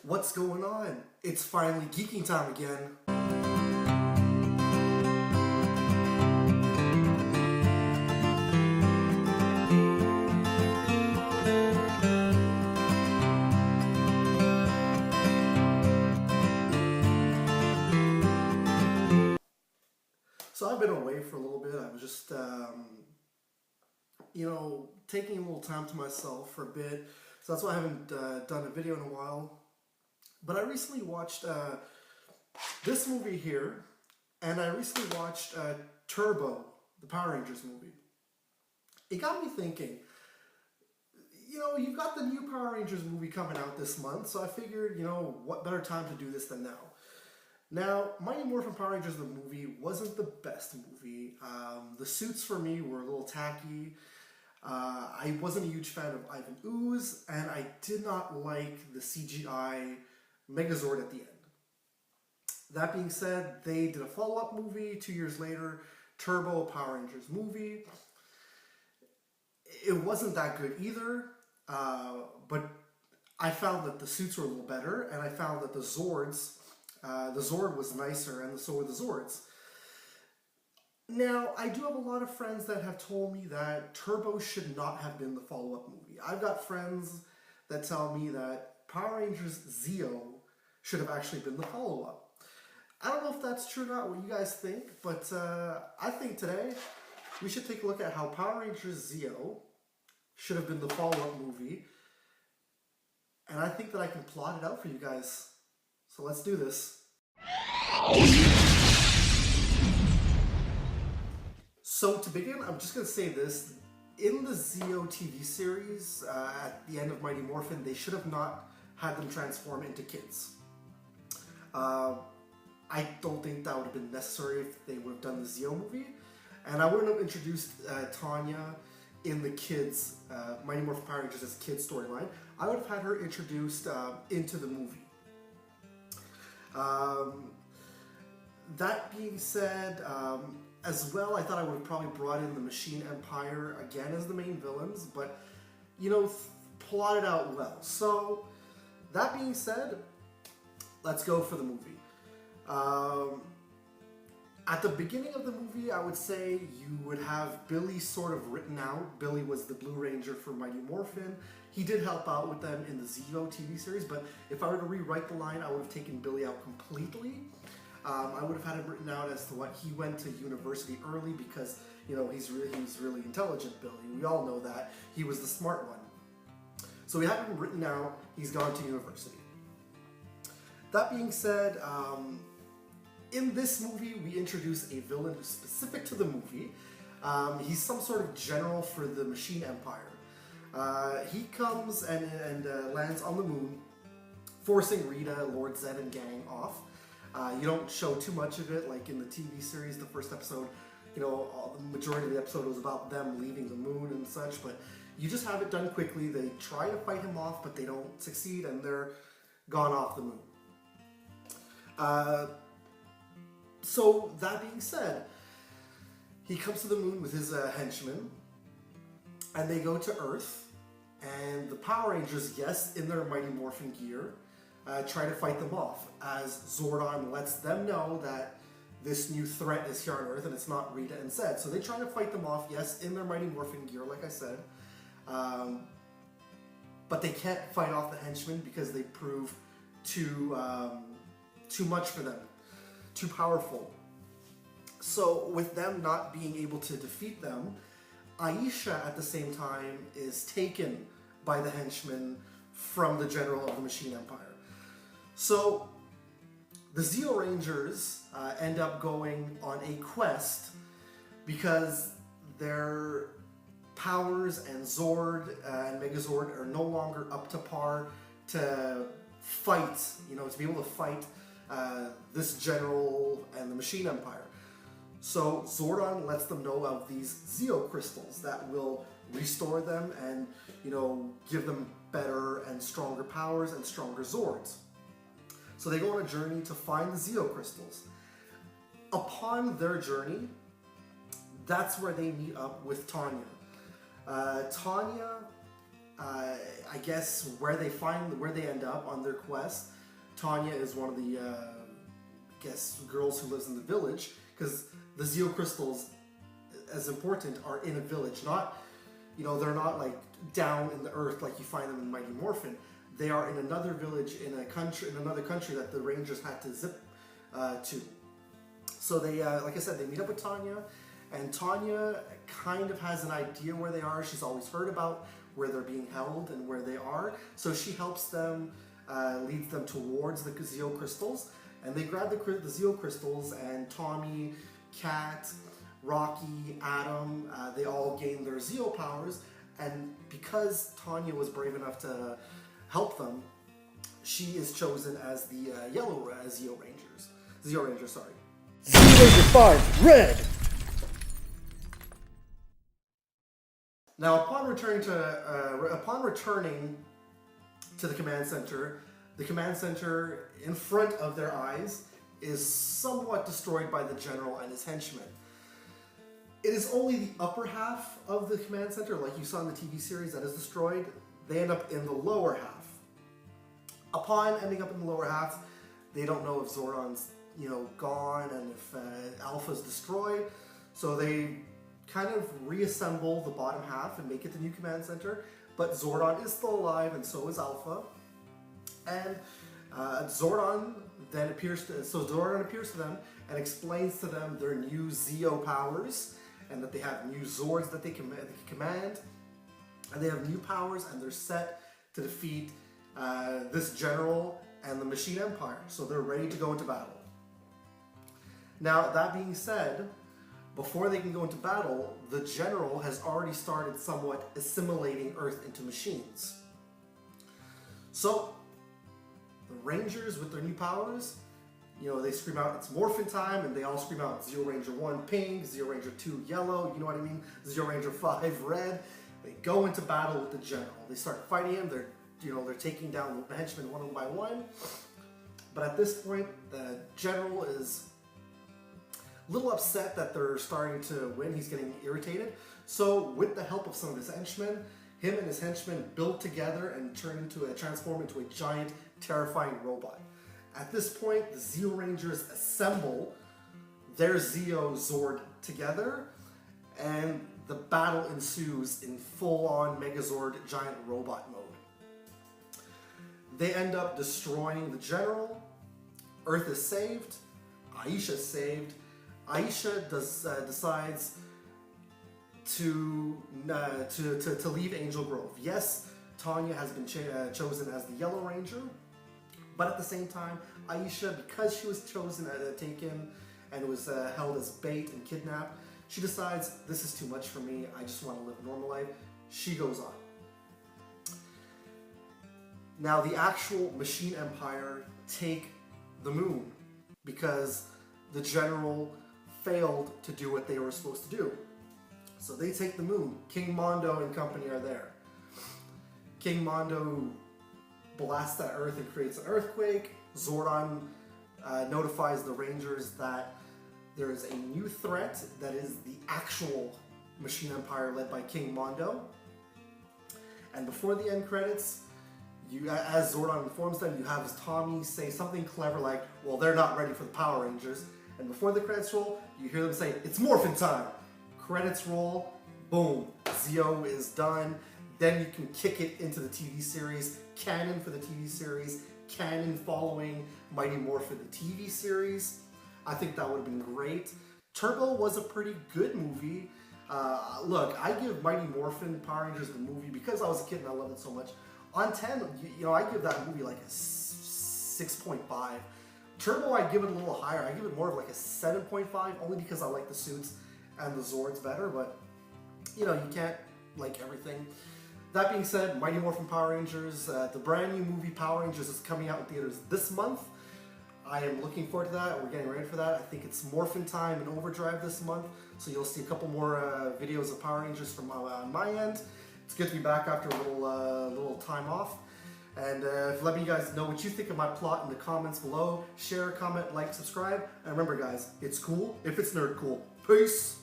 What's going on? It's finally geeking time again. So I've been away for a little bit. I was just, taking a little time to myself for a bit. So that's why I haven't done a video in a while. But I recently watched this movie here, and I recently watched Turbo, the Power Rangers movie. It got me thinking, you've got the new Power Rangers movie coming out this month, so I figured, what better time to do this than now. Now, Mighty Morphin Power Rangers the movie wasn't the best movie. The suits for me were a little tacky. I wasn't a huge fan of Ivan Ooze, and I did not like the CGI Megazord at the end. That being said, they did a follow-up movie 2 years later, Turbo Power Rangers movie. It wasn't that good either, but I found that the suits were a little better, and I found that the Zord was nicer, and so were the Zords. Now, I do have a lot of friends that have told me that Turbo should not have been the follow-up movie. I've got friends that tell me that Power Rangers ZEO should have actually been the follow-up. I don't know if that's true or not, what you guys think, but I think today we should take a look at how Power Rangers ZEO should have been the follow-up movie, and I think that I can plot it out for you guys. So let's do this. So to begin, I'm just going to say this. In the ZEO TV series, at the end of Mighty Morphin, they should have not had them transform into kids. I don't think that would have been necessary if they would have done the ZEO movie. And I wouldn't have introduced Tanya in the kids, Mighty Morphin Power Rangers as kids storyline. I would have had her introduced into the movie. That being said, as well, I thought I would have probably brought in the Machine Empire again as the main villains, but, plotted out well. So, that being said, let's go for the movie. At the beginning of the movie, I would say you would have Billy sort of written out. Billy was the Blue Ranger for Mighty Morphin. He did help out with them in the ZEO TV series, but if I were to rewrite the line, I would have taken Billy out completely. I would have had him written out as to what he went to university early because, he's really intelligent, Billy. We all know that. He was the smart one. So we have him written out, he's gone to university. That being said, in this movie, we introduce a villain who's specific to the movie. He's some sort of general for the Machine Empire. He comes and lands on the moon, forcing Rita, Lord Zed, and gang off. You don't show too much of it, like in the TV series, the first episode, the majority of the episode was about them leaving the moon and such, but you just have it done quickly. They try to fight him off, but they don't succeed, and they're gone off the moon. So, that being said, he comes to the moon with his henchmen, and they go to Earth, and the Power Rangers, yes, in their Mighty Morphin gear, try to fight them off, as Zordon lets them know that this new threat is here on Earth, and it's not Rita and Zed. So they try to fight them off, yes, in their Mighty Morphin gear, like I said, but they can't fight off the henchmen because they prove too much for them. Too powerful. So with them not being able to defeat them, Aisha at the same time is taken by the henchmen from the general of the Machine Empire. So the ZEO Rangers end up going on a quest because their powers and Zord and Megazord are no longer up to par to fight, to be able to fight this general and the Machine Empire. So Zordon lets them know of these ZEO crystals that will restore them and, give them better and stronger powers and stronger Zords. So they go on a journey to find the ZEO crystals. Upon their journey, that's where they meet up with Tanya. Tanya I guess where they end up on their quest. Tanya is one of the girls who lives in the village, because the ZEO crystals, as important, are in a village. Not, they're not like down in the earth like you find them in Mighty Morphin. They are in another village in another country that the Rangers had to zip to. So they, like I said, they meet up with Tanya, and Tanya kind of has an idea where they are. She's always heard about where they're being held and where they are. So she helps them, leads them towards the ZEO crystals, and they grab the ZEO crystals, and Tommy, Kat, Rocky, Adam, they all gain their ZEO powers. And because Tanya was brave enough to help them, she is chosen as the yellow ZEO Ranger, sorry. ZEO Ranger 5, red! Now, upon returning to the command center in front of their eyes is somewhat destroyed by the general and his henchmen. It is only the upper half of the command center, like you saw in the TV series, that is destroyed. They end up in the lower half. Upon ending up in the lower half, they don't know if Zordon's gone and if Alpha's destroyed, so they kind of reassemble the bottom half and make it the new command center. But Zordon is still alive, and so is Alpha. And Zordon appears to them and explains to them their new ZEO powers, and that they have new Zords that they can command, and they have new powers, and they're set to defeat this general and the Machine Empire. So they're ready to go into battle. Now, that being said, before they can go into battle, the general has already started somewhat assimilating Earth into machines. So the Rangers, with their new powers, they scream out, "It's morphin time," and they all scream out, "ZEO Ranger 1 pink, ZEO Ranger 2 yellow," you know what I mean? ZEO Ranger 5 red. They go into battle with the general. They start fighting him. They're taking down the henchmen one by one. But at this point, the general is a little upset that they're starting to win. He's getting irritated. So with the help of some of his henchmen, him and his henchmen build together and transform into a giant, terrifying robot. At this point, the ZEO Rangers assemble their ZEO Zord together, and the battle ensues in full-on Megazord giant robot mode. They end up destroying the general. Earth is saved. Aisha's saved. Aisha decides to leave Angel Grove. Yes, Tanya has been chosen as the Yellow Ranger, but at the same time, Aisha, because she was chosen taken and was held as bait and kidnapped, she decides, this is too much for me. I just want to live a normal life. She goes on. Now, the actual Machine Empire take the moon because the general failed to do what they were supposed to do. So they take the moon. King Mondo and company are there. King Mondo blasts that Earth and creates an earthquake. Zordon notifies the Rangers that there is a new threat that is the actual Machine Empire led by King Mondo. And before the end credits, as Zordon informs them, you have Tommy say something clever like, well, they're not ready for the Power Rangers. And before the credits roll, you hear them say, it's morphin time. Credits roll, boom, ZEO is done. Then you can kick it into the TV series, canon for the TV series, canon following Mighty Morphin the TV series. I think that would have been great. Turbo was a pretty good movie. Look, I give Mighty Morphin Power Rangers the movie, because I was a kid and I loved it so much. On 10, I give that movie like a 6.5. Turbo, I give it a little higher. I give it more of like a 7.5, only because I like the suits and the Zords better, but you can't like everything. That being said, Mighty Morphin Power Rangers, the brand new movie Power Rangers is coming out in theaters this month. I am looking forward to that. We're getting ready for that. I think it's Morphin time in Overdrive this month, so you'll see a couple more videos of Power Rangers from on my end. It's good to be back after a little time off. And let me guys know what you think of my plot in the comments below. Share, comment, like, subscribe. And remember guys, it's cool if it's nerd cool. Peace!